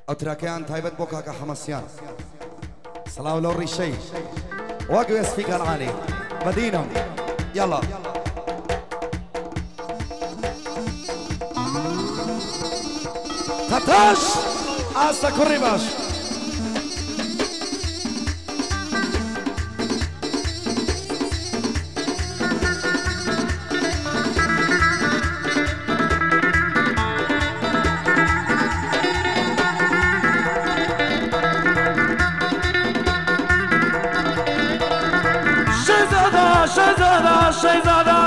ئەو تراکەیان تایبەت بۆ کاکە حەمەسیان سەڵاو لەو ڕیشەی وەگوێ سپیکەر عالی بەدینم یاڵا تەتەش ئاستە کوڕی باش شهزاده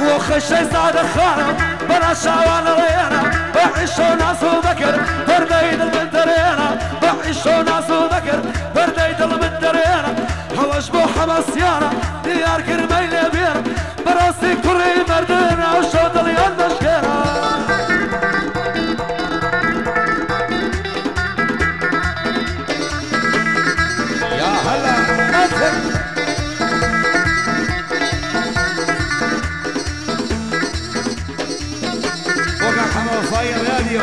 وخي شهزاده خانم بنا شاوان ريانا بعيش وناس وذكر برديد المنترينا بعيش وناس وذكر برديد المنترينا هواش بو حماسيانا ديار كرميل بينا براسي كري مردنا وشوط اليد مشكينا يا هلا فاير راديو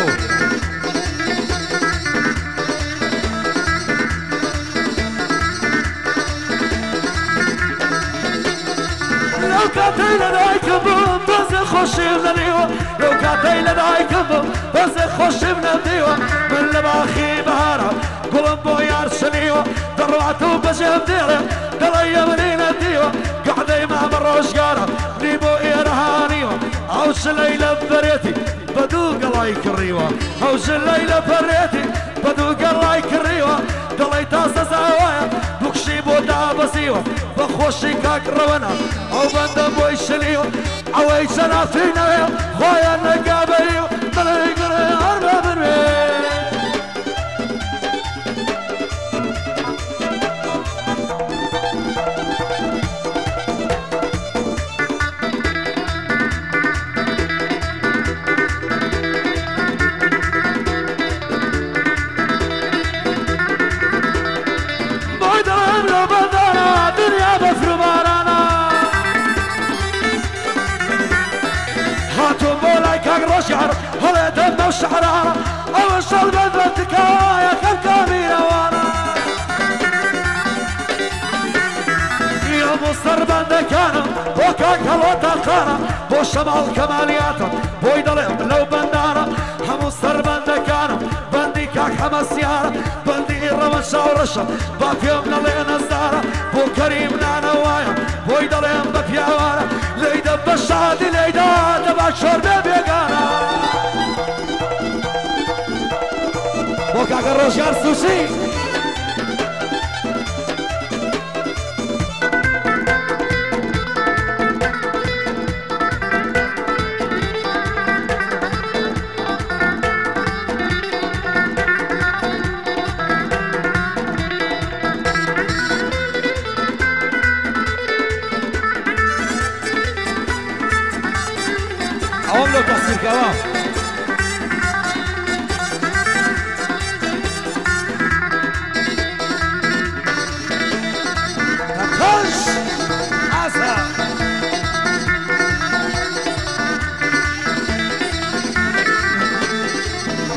لو كاتينا دايكم بس خوشي بنيو لو كاتينا دايكم بس خوشي بنيو من لباخي بهارة قلم بويار شنيو دروعتو بجيب ديره دليا منينا ديو قعدي مع مروش قارة نيمو إيرهانيو عوش الليلة بريتي بدوق الله يكريوه هوش الليلة بريتي بدوق الله يكريوه دلي تاسا زاوايا بكشي بودا بسيوه بخوشي كاك رونا او بندم ويشليوه عويشنا فينا خويا نقابيو دلي قري عربة برمي شعر هلا دم وشعرارة أول شال بدرتك يا كم كاميرة وانا يا مصر بندكانا وكاك هلوتا خانا بو شمال كمالياتا بو يدلم لو بندانا مصر بندكانا بندي كاك حماسيانا بندي الرمى شاورشا بافيومنا لين الزارة بو كريم نانا وايا بو يدلم بفياوانا ليدا بشادي ليدا تبع شربي بيقانا بوكا كروشيار سوشي أقوم له كسر كلام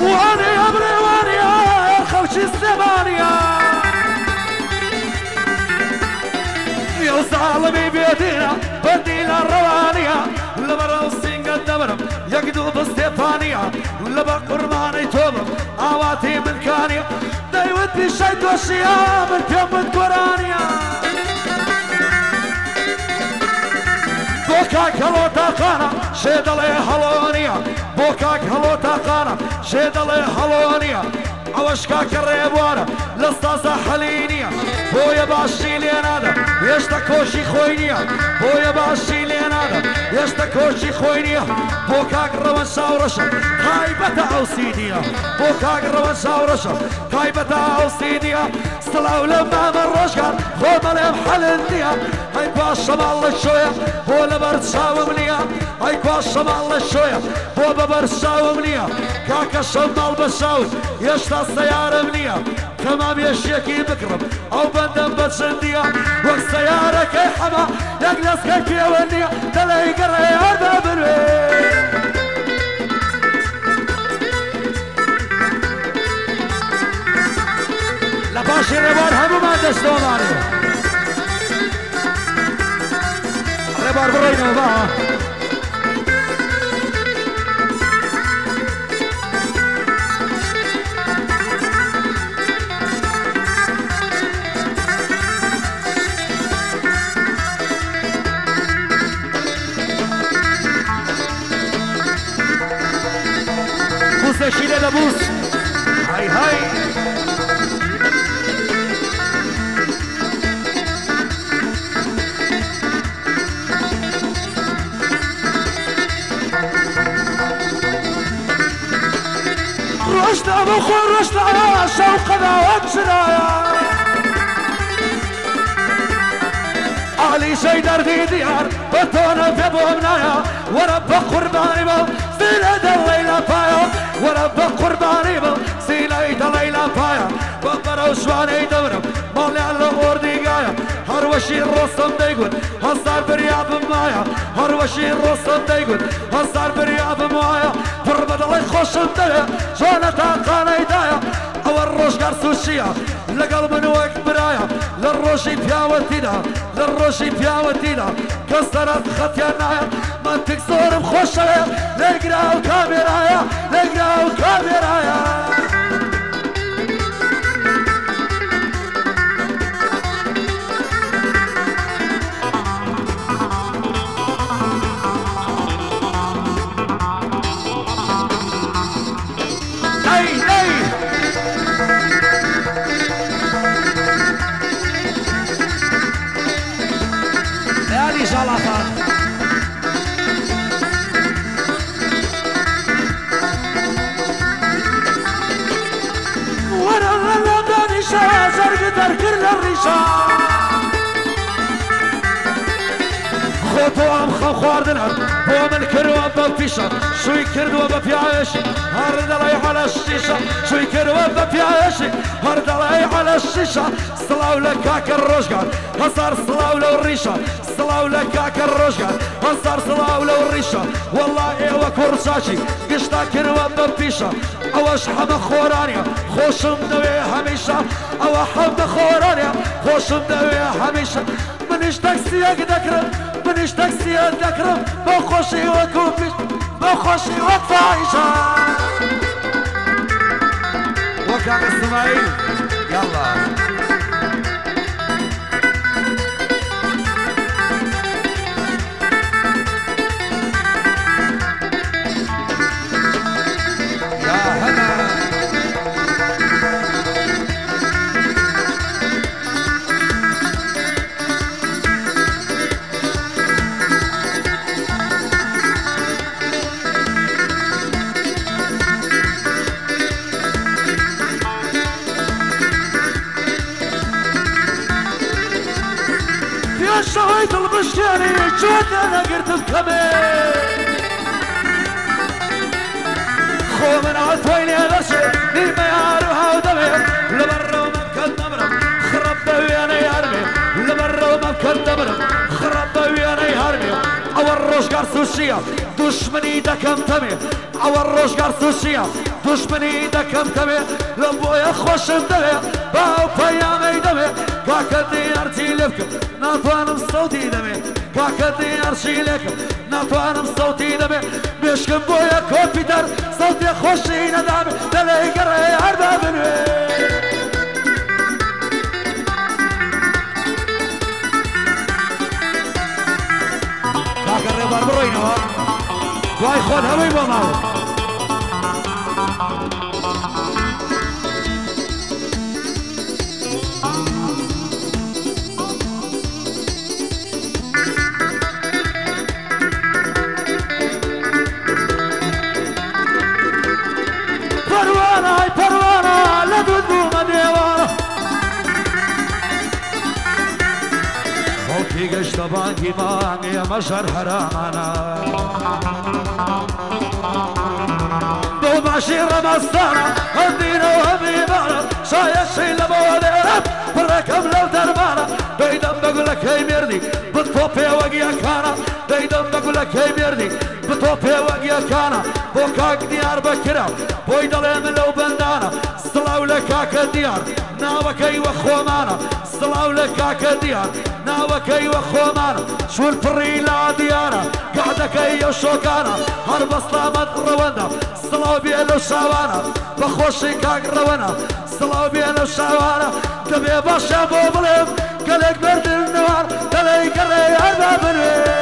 واني امري واني يا خوشي الزمانية يا ظالمي بيدينا بدينا الروانية لبرا وسين قدمنا يقدو باستيفانية لبا قرماني توبم عواتي من كانية دايوت بشيت وشيا من يوم القرانية بوكاك هلوتا قانا شيد عليه هلونية بوكاك هلوتا قانا شيد عليه هلونية عوشكاك الريبوانا لسطاسة حلينية بويا باشي لينادا يشتكوشي خوينية بويا باشي لينادا يشتكوشي خوينية بوكاك روان شاورشا هايبتا او سيدية بوكاك روان شاورشا هايبتا او سيدية صلاو لما مروشكار خود مليم حلندية هاي باشا مال شوية بو لبرد شاومنية هاي باشا مال شوية بو ببرد شاومنية كاكا شمال بشاوز يشتا السيارة منية كما بيشيكي بكرم او بندم بتشندية وقت سيارة كي حما يقلس كي ونية دلي قري عربة بروي باشی ڕێبوار هەمومان دەستەوەمانێ ڕێبوار بڕۆینەوە با بوسێکی لێ دەبوس های های ڕۆشتا بۆ خۆ ڕۆشتایە شەوقە داوات چرایە ئالیشەی دەردی دیار بە تۆنە پێ بۆم نایە وەرە بە قوربانی بە سیلە دەڵێی لاپایە وەرە بە قوربانی بە سیلەی دەڵێی لاپایە بە بەرەو شوانەی دەورم ماڵیان لە ئۆردیگایە هەروەشی ڕۆستم دەیگوت هەزار بریابم وایە هەروەشی ڕۆستم دەیگوت هەزار بریابم وایە پڕ بە دڵی خۆشم دەوێ چۆنە تاقانەیدایە ئەوە ڕۆژگار سوشیە لەگەڵ من وەک برایە لە ڕۆژی پیاوەتیدا لە ڕۆژی پیاوەتیدا کەس دەرەت خەتیان نایە من تێک زۆرم خۆشەوێ لێگرا و کامێرایە لێگرا و کامێرایە خۆتۆ ئەم خەم خواردنە بۆ من کردووە بە پیشە شووی کردووە بە پیاوێشی هەر دەڵێی عەلە شیشە شووی کردووە بە پیاوێشی هەر دەڵێی عەلە شیشە سڵاو لە کاکە ڕۆژگار هەزار سڵاو لەو ڕیشە سڵاو لە کاکە ڕۆژگار هەزار سڵاو لەو ڕیشە وەڵڵا ئێوە کوڕچاچی گشتا کردووە بە پیشە ئەوەش هەمە خۆرانیە خۆشم دەوێ هەمیشە ئەوە هەمە خۆرانیە خۆشم دەوێ هەمیشە منیش تەکسیەک دەکرم منیش تەکسیەک دەکرم بۆ خۆشی وەکو پیش بۆ خۆشی وەک فاحیشە وەک کاک ئیسماعیل یاڵڵا شويت البشتري جود انا قرت بكمي خو من عطويني غشي للميار وهودمي لبرا وممكن نمرم خرب دويانا يارمي لبرا وممكن نمرم خرب دويانا يارمي اول روشقار سوشيا دشمني دكم تمي اول روشقار سوشيا دشمني دكم تمي لبويا خوشم دمي باو بيامي دمي كاكا ديار تيلفكم ناتوانم صوتي دمي كاكا ديار شيلكم ناتوانم صوتي دمي مشكم بويا كمبيوتر صوتي خوشي ندامي دلي قري عربا بنوي كاكا ريبار بروينوا واي خود همي بماو قشت بانكي ماني مشهر حرامانا بو ماشي رمستانا الدين وهبيبانا شايشي لبوديرات بركب لو دربانا دايدم بقولك هاي ميردي بطوبي وقيا كانا دايدم بقولك هاي ميردي بطوبي وقيا كانا بو كاك ديار بكرا بو يدلي من لو بندانا صلاو لكاك كاكا ديار ناوكي وخومانا صلاو لك كاكا ديار ناوكي وخومانا شو الفري لا ديارة قعدكي وشوكانا هرب اصلامت روانا صلاو بيلو شاوانا بخوشي كاك روانا صلاو بيلو شاوانا دبي باشا بوبلم قالك برد النوار دلي قري عربا بنوي